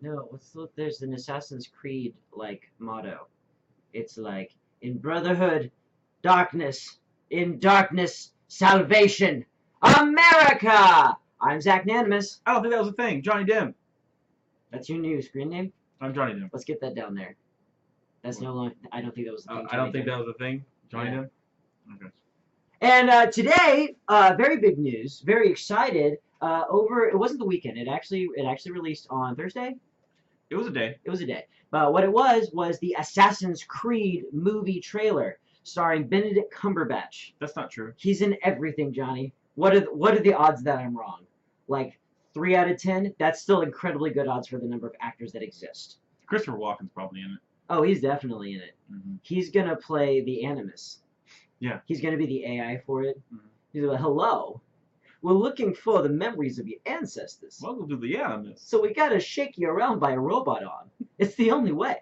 No, there's an Assassin's Creed like motto. It's like in brotherhood, darkness, in darkness, salvation, America. I'm Zach Nanimus. I don't think that was a thing. Johnny Dim. That's your new screen name. I'm Johnny Dim. Let's get that down there. That's no longer. I don't think that was the thing. I don't think that was a thing. Johnny Dim. Okay. And today, very big news. Very excited. It wasn't the weekend. It actually released on Thursday. It was a day. It was a day. But what it was the Assassin's Creed movie trailer starring Benedict Cumberbatch. That's not true. He's in everything, Johnny. What are the odds that I'm wrong? Like 3 out of 10? That's still incredibly good odds for the number of actors that exist. Christopher Walken's probably in it. Oh, he's definitely in it. Mm-hmm. He's gonna play the Animus. Yeah. He's gonna be the AI for it. Mm-hmm. He's like, hello. We're looking for the memories of your ancestors. Welcome to the Animus. So we gotta shake you around by a robot arm. It's the only way.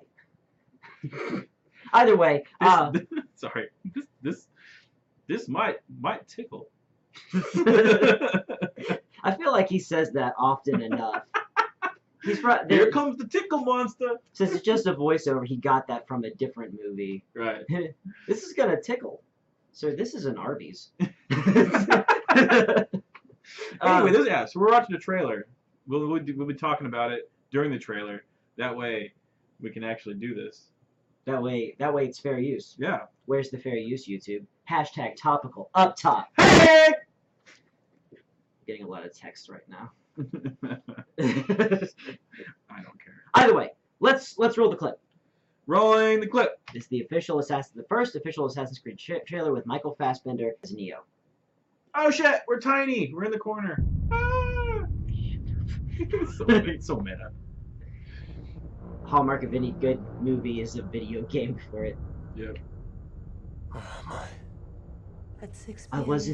Either way, sorry. This might tickle. I feel like he says that often enough. Here comes the tickle monster. Since it's just a voiceover, he got that from a different movie. Right. This is gonna tickle. Sir, this is an Arby's. Anyway, so we're watching the trailer. We'll be talking about it during the trailer. That way, we can actually do this. That way it's fair use. Yeah. Where's the fair use, YouTube? Hashtag topical up top. Hey! Getting a lot of text right now. I don't care. Either way, let's roll the clip. Rolling the clip. It's the first official Assassin's Creed trailer with Michael Fassbender as Neo. Oh shit, we're tiny. We're in the corner. Ah! It's so meta. Hallmark of any good movie is a video game for it. Yep. Where am I? At 6 I p.m. was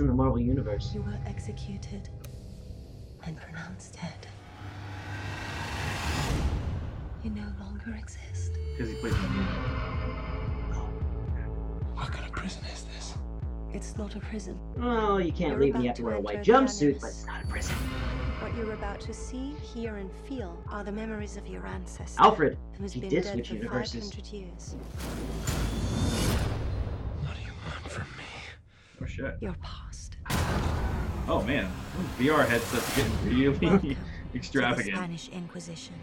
in the Marvel Universe. You were executed and pronounced dead. You no longer exist. Because he plays in the movie. What kind of prison is this? It's not a prison. Well, you can't You're leave me. You about have to to wear a white enter the jumpsuit, Animus. but it's not a prison. What you're about to see, hear, and feel are the memories of your ancestors. Alfred, who has he been did dead switch for universes. 500 years. What do you want from me? Oh shit. Your past. Oh man, those VR headsets getting really Welcome to the extravagant. Spanish Inquisition.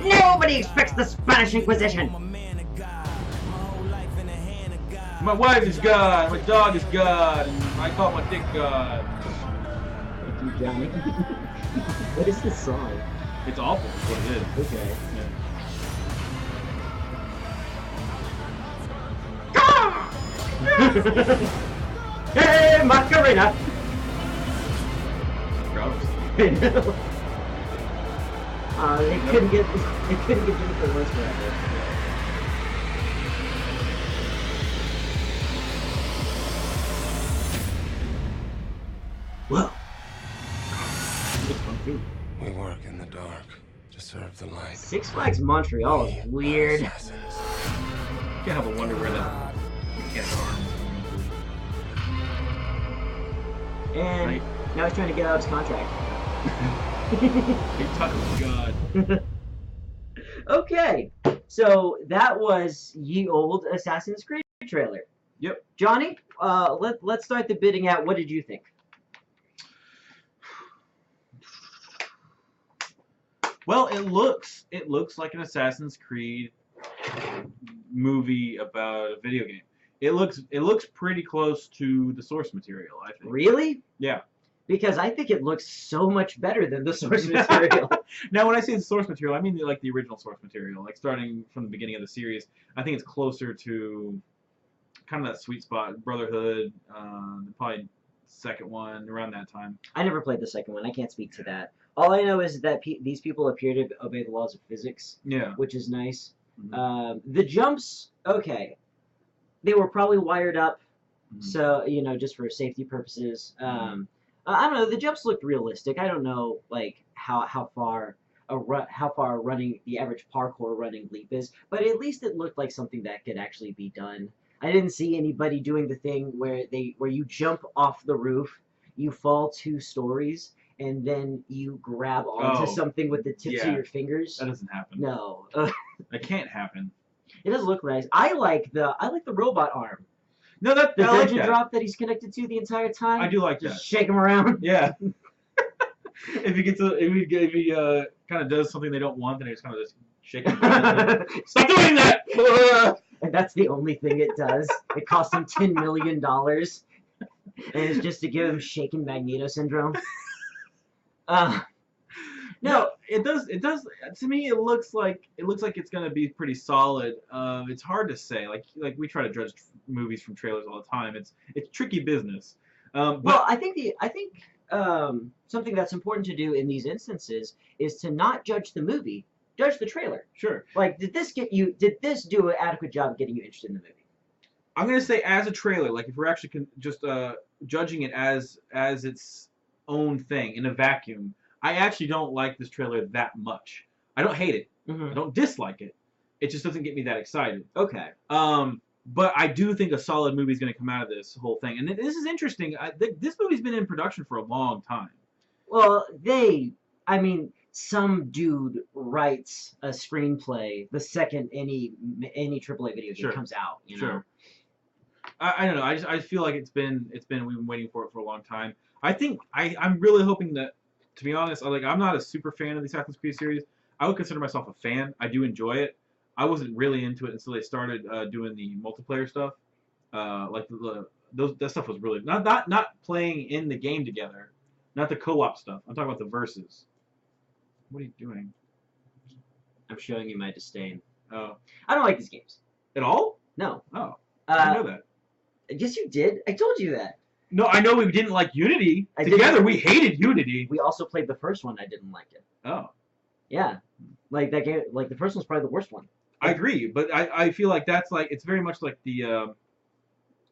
Nobody expects the Spanish Inquisition. My wife is God, my dog is God, and I call my dick God. Thank you, Johnny. What is this song? It's awful, is what it is. Okay. Hey, Macarena! Gross. It couldn't get anything worse forever. Whoa. Looks fun too. We work in the dark to serve the light. Six Flags Montreal is weird. Assassins. Can't help but wonder where that mechanic arm And Right. now he's trying to get out of his contract. Big time of God. Okay, so that was ye old Assassin's Creed trailer. Yep. Johnny, let's start the bidding out. What did you think? Well, it looks like an Assassin's Creed movie about a video game. It looks pretty close to the source material, I think. Really? Yeah. Because I think it looks so much better than the source material. Now, when I say the source material, I mean like the original source material, like starting from the beginning of the series. I think it's closer to kind of that sweet spot, Brotherhood, probably second one around that time. I never played the second one. I can't speak to that. All I know is that these people appear to obey the laws of physics, Yeah. which is nice. Mm-hmm. The jumps, okay. They were probably wired up, Mm-hmm. so, just for safety purposes. I don't know. The jumps looked realistic. I don't know, like how far running the average parkour running leap is, but at least it looked like something that could actually be done. I didn't see anybody doing the thing where you jump off the roof, you fall 2 stories, and then you grab onto something with the tips of your fingers. That doesn't happen. No. That can't happen. It does look nice. I like the robot arm. No, The I like dungeon that. drop that he's connected to the entire time. I do like Just that. shake him around. Yeah. If he kind of does something they don't want, then he's kind of just shaking. Stop doing that! And that's the only thing it does. It cost him $10 million. And it's just to give him shaken Magneto syndrome. No, it does. It does. To me, it looks like it's gonna be pretty solid. It's hard to say. Like we try to judge movies from trailers all the time. It's tricky business. But well, I think something that's important to do in these instances is to not judge the movie, judge the trailer. Sure. Like, did this do an adequate job of getting you interested in the movie? I'm gonna say as a trailer, like if we're actually just judging it as its own thing in a vacuum, I actually don't like this trailer that much. I don't hate it. I don't dislike it. It just doesn't get me that excited. Okay. But I do think a solid movie is going to come out of this whole thing. And this is interesting. This movie's been in production for a long time. Well, some dude writes a screenplay the second any AAA video game comes out. You know? Sure. I don't know. I feel like we've been waiting for it for a long time. I think I'm really hoping that, to be honest, I'm not a super fan of the Assassin's Creed series. I would consider myself a fan. I do enjoy it. I wasn't really into it until they started doing the multiplayer stuff. That stuff was really not playing in the game together, not the co-op stuff. I'm talking about the verses. What are you doing? I'm showing you my disdain. Oh, I don't like these games at all? No. Oh, I didn't know that. Yes, you did. I told you that. No, I know we didn't like Unity. Together, we hated Unity. We also played the first one. I didn't like it. Oh. Yeah. Like that game. Like the first one's probably the worst one. I agree, but I feel like it's very much like the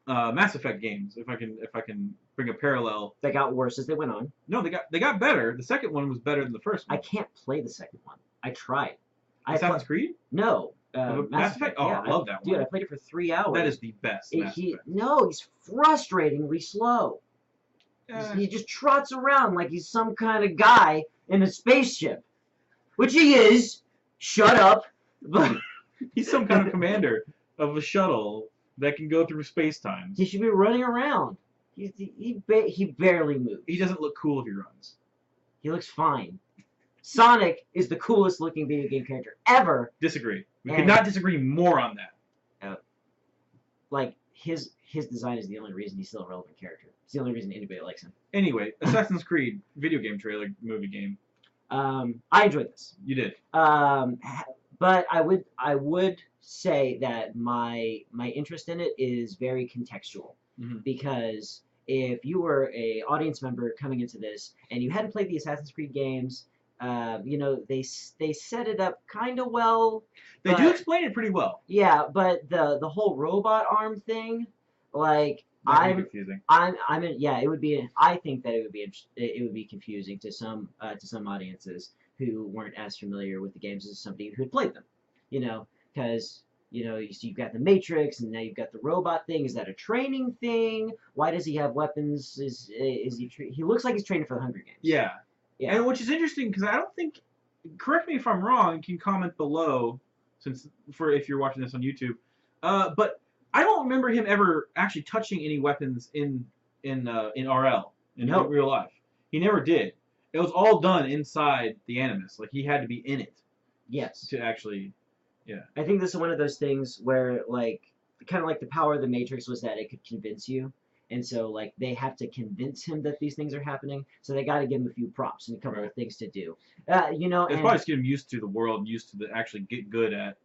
Mass Effect games. If I can bring a parallel. They got worse as they went on. No, they got better. The second one was better than the first one. I can't play the second one. I tried. Assassin's Creed? No. Mass Effect? Oh, yeah, I love that one. Dude, I played it for 3 hours. That is the best. He's frustratingly slow. He just trots around like he's some kind of guy in a spaceship, which he is. Shut up. But he's some kind of commander of a shuttle that can go through space-time. He should be running around. He barely moves. He doesn't look cool if he runs. He looks fine. Sonic is the coolest looking video game character ever. Disagree. We could not disagree more on that. Like his design is the only reason he's still a relevant character. It's the only reason anybody likes him. Anyway, Assassin's Creed video game trailer, movie game. I enjoyed this. You did. But I would say that my interest in it is very contextual, because if you were a audience member coming into this and you hadn't played the Assassin's Creed games, they set it up kind of well. They do explain it pretty well. Yeah, but the whole robot arm thing, like confusing. It would be. I think that it would be confusing to some audiences who weren't as familiar with the games as somebody who had played them. Because you've got the Matrix, and now you've got the robot thing. Is that a training thing? Why does he have weapons? He looks like he's training for the Hunger Games. Yeah. Yeah. And which is interesting because I don't think. Correct me if I'm wrong. You can comment below, if you're watching this on YouTube. But I don't remember him ever actually touching any weapons in RL in real life. He never did. It was all done inside the Animus. Like he had to be in it. Yes. To actually, yeah. I think this is one of those things where kind of like the power of the Matrix was that it could convince you. And so, they have to convince him that these things are happening. So they got to give him a few props and a couple of things to do. It's probably just get him used to the world, used to actually get good at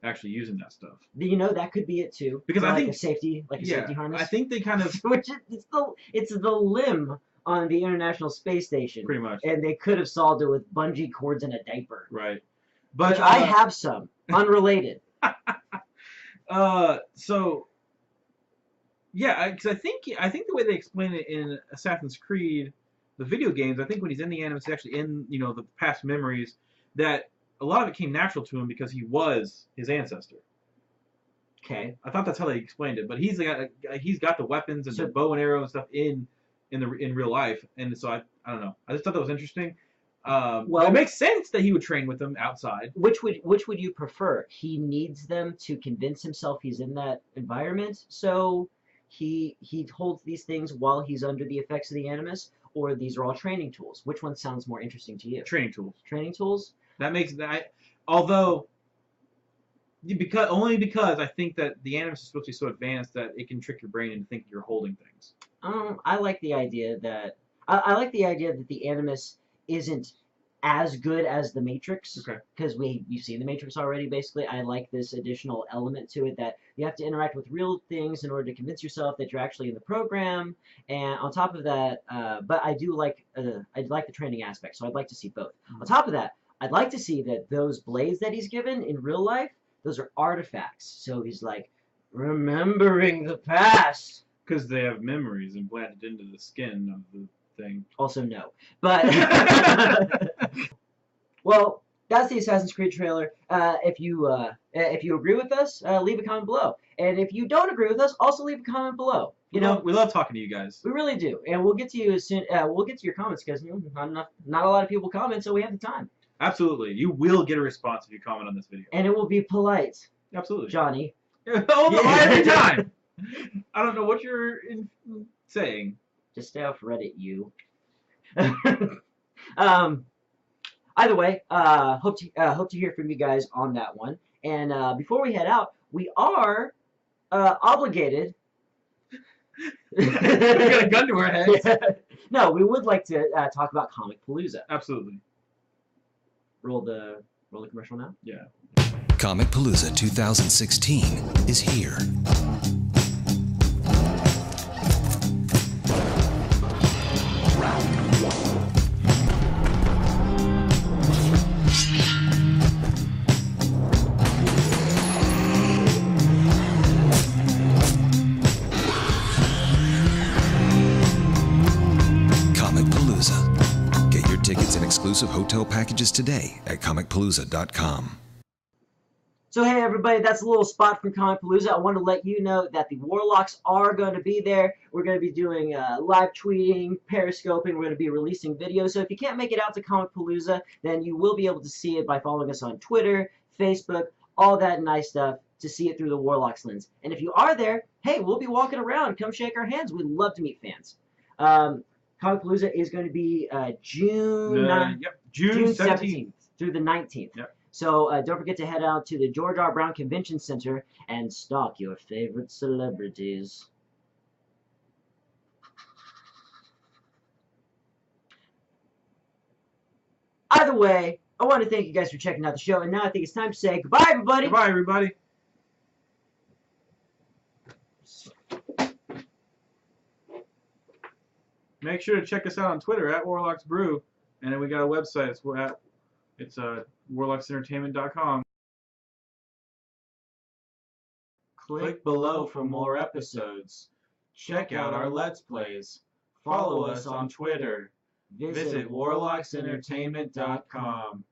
actually using that stuff. That could be it too. Because I think a safety harness. I think they kind of it's the limb on the International Space Station. Pretty much. And they could have solved it with bungee cords and a diaper. Right. But I have some unrelated. Yeah, because I think the way they explain it in Assassin's Creed, the video games, I think when he's in the Animus, he's actually in the past memories, that a lot of it came natural to him because he was his ancestor. Okay. I thought that's how they explained it, but he's got the weapons and the bow and arrow and stuff in in real life, and so I don't know. I just thought that was interesting. Well, it makes sense that he would train with them outside. Which would you prefer? He needs them to convince himself he's in that environment, so he holds these things while he's under the effects of the animus, or these are all training tools. Which one sounds more interesting to you? Training tools. Training tools? That makes that. Although, because I think that the animus is supposed to be so advanced that it can trick your brain into thinking you're holding things. I like the idea that I like the idea that the animus isn't as good as the Matrix. Okay. Because we've seen the Matrix already. Basically, I like this additional element to it that you have to interact with real things in order to convince yourself that you're actually in the program. And on top of that, but I like the training aspect, so I'd like to see both. Mm-hmm. On top of that, I'd like to see that those blades that he's given in real life, those are artifacts. So he's like remembering the past. Because they have memories implanted into the skin of the thing. Also, no. But, well, that's the Assassin's Creed trailer. If you agree with us, leave a comment below. And if you don't agree with us, also leave a comment below. We love talking to you guys. We really do. And we'll get to you as soon. We'll get to your comments because not a lot of people comment, so we have the time. Absolutely. You will get a response if you comment on this video. And it will be polite. Absolutely. Jonny. Every time. I don't know what you're saying. Just stay off Reddit, you. Either way, hope to hear from you guys on that one. And before we head out, we are obligated. We got a gun to our heads. Yeah. No, we would like to talk about Comic Palooza. Absolutely. Roll the commercial now. Yeah. Comic Palooza 2016 is here. Comic Palooza. Get your tickets and exclusive hotel packages today at comicpalooza.com. So hey everybody, that's a little spot from Comic Palooza. I want to let you know that the Warlocks are going to be there. We're going to be doing live tweeting, periscoping. We're going to be releasing videos. So if you can't make it out to Comic Palooza, then you will be able to see it by following us on Twitter, Facebook, all that nice stuff to see it through the Warlocks lens. And if you are there, hey, we'll be walking around. Come shake our hands. We'd love to meet fans. Comic Palooza is going to be June 17th through the 19th. Yep. So don't forget to head out to the George R. Brown Convention Center and stalk your favorite celebrities. Either way, I want to thank you guys for checking out the show, and now I think it's time to say goodbye, everybody. Goodbye, everybody. Make sure to check us out on Twitter at Warlocks Brew, and then we got a website. It's warlocksentertainment.com. Click below for more episodes. Check out our Let's Plays. Follow us on Twitter. Visit warlocksentertainment.com.